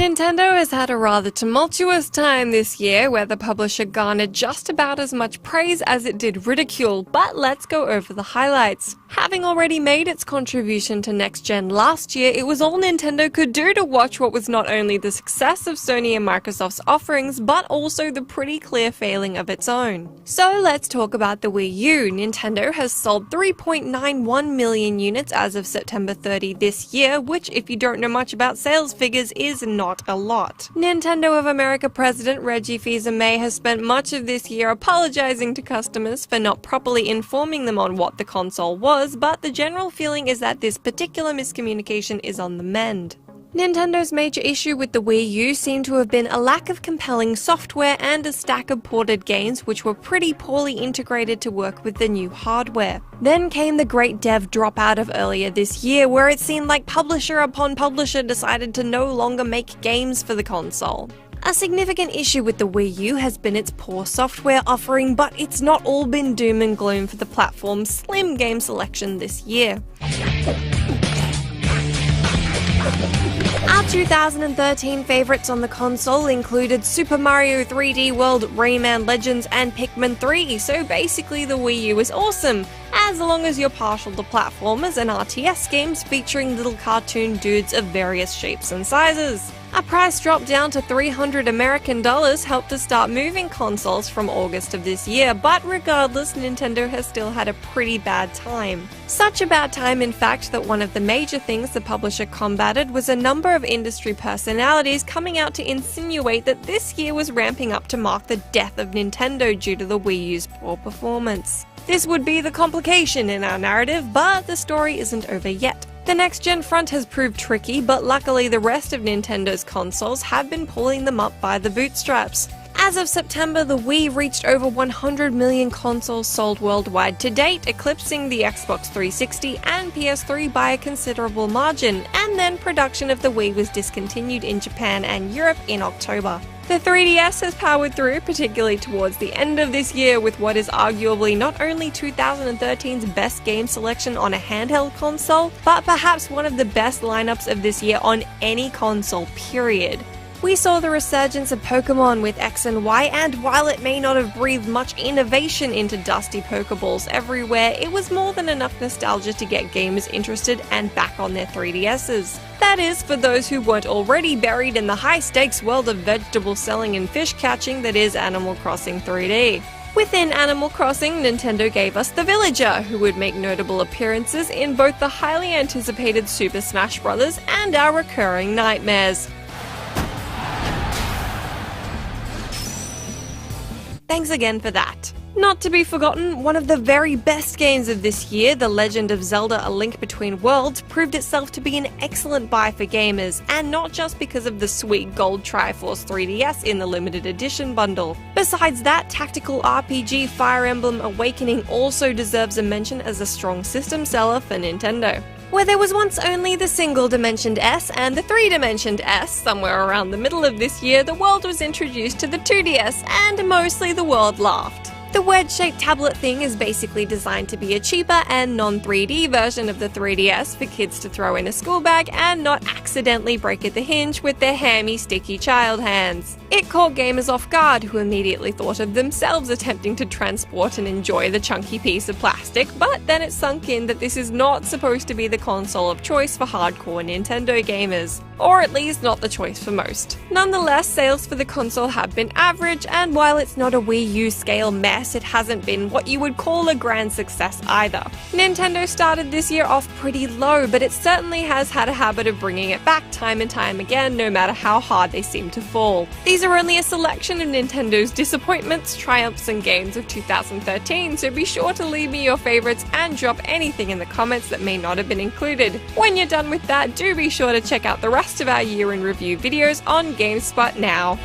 Nintendo has had a rather tumultuous time this year, where the publisher garnered just about as much praise as it did ridicule, but let's go over the highlights. Having already made its contribution to next gen last year, it was all Nintendo could do to watch what was not only the success of Sony and Microsoft's offerings, but also the pretty clear failing of its own. So let's talk about the Wii U. Nintendo has sold 3.91 million units as of September 30 this year, which, if you don't know much about sales figures, is not a lot. Nintendo of America President Reggie Fils-Aimé has spent much of this year apologizing to customers for not properly informing them on what the console was, but the general feeling is that this particular miscommunication is on the mend. Nintendo's major issue with the Wii U seemed to have been a lack of compelling software and a stack of ported games which were pretty poorly integrated to work with the new hardware. Then came the great dev dropout of earlier this year, where it seemed like publisher upon publisher decided to no longer make games for the console. A significant issue with the Wii U has been its poor software offering, but it's not all been doom and gloom for the platform's slim game selection this year. Our 2013 favourites on the console included Super Mario 3D World, Rayman Legends, and Pikmin 3, so basically the Wii U is awesome, as long as you're partial to platformers and RTS games featuring little cartoon dudes of various shapes and sizes. A price drop down to $300 American helped to start moving consoles from August of this year, but regardless, Nintendo has still had a pretty bad time. Such a bad time, in fact, that one of the major things the publisher combated was a number of industry personalities coming out to insinuate that this year was ramping up to mark the death of Nintendo due to the Wii U's poor performance. This would be the complication in our narrative, but the story isn't over yet. The next-gen front has proved tricky, but luckily the rest of Nintendo's consoles have been pulling them up by the bootstraps. As of September, the Wii reached over 100 million consoles sold worldwide to date, eclipsing the Xbox 360 and PS3 by a considerable margin, and then production of the Wii was discontinued in Japan and Europe in October. The 3DS has powered through, particularly towards the end of this year, with what is arguably not only 2013's best game selection on a handheld console, but perhaps one of the best lineups of this year on any console, period. We saw the resurgence of Pokémon with X and Y, and while it may not have breathed much innovation into dusty Pokeballs everywhere, it was more than enough nostalgia to get gamers interested and back on their 3DSs. That is, for those who weren't already buried in the high-stakes world of vegetable selling and fish catching that is Animal Crossing 3D. Within Animal Crossing, Nintendo gave us the Villager, who would make notable appearances in both the highly anticipated Super Smash Bros. And our recurring nightmares. Thanks again for that. Not to be forgotten, one of the very best games of this year, The Legend of Zelda: A Link Between Worlds, proved itself to be an excellent buy for gamers, and not just because of the sweet gold Triforce 3DS in the limited edition bundle. Besides that, tactical RPG Fire Emblem Awakening also deserves a mention as a strong system seller for Nintendo. Where there was once only the single-dimensioned S and the three-dimensioned S, somewhere around the middle of this year, the world was introduced to the 2DS, and mostly the world laughed. The wedge-shaped tablet thing is basically designed to be a cheaper and non-3D version of the 3DS for kids to throw in a school bag and not accidentally break at the hinge with their hammy, sticky child hands. It caught gamers off guard, who immediately thought of themselves attempting to transport and enjoy the chunky piece of plastic, but then it sunk in that this is not supposed to be the console of choice for hardcore Nintendo gamers. Or at least not the choice for most. Nonetheless, sales for the console have been average, and while it's not a Wii U scale mess, it hasn't been what you would call a grand success either. Nintendo started this year off pretty low, but it certainly has had a habit of bringing it back time and time again, no matter how hard they seem to fall. These are only a selection of Nintendo's disappointments, triumphs, and games of 2013, so be sure to leave me your favorites and drop anything in the comments that may not have been included. When you're done with that, do be sure to check out the rest of our year in review videos on GameSpot now.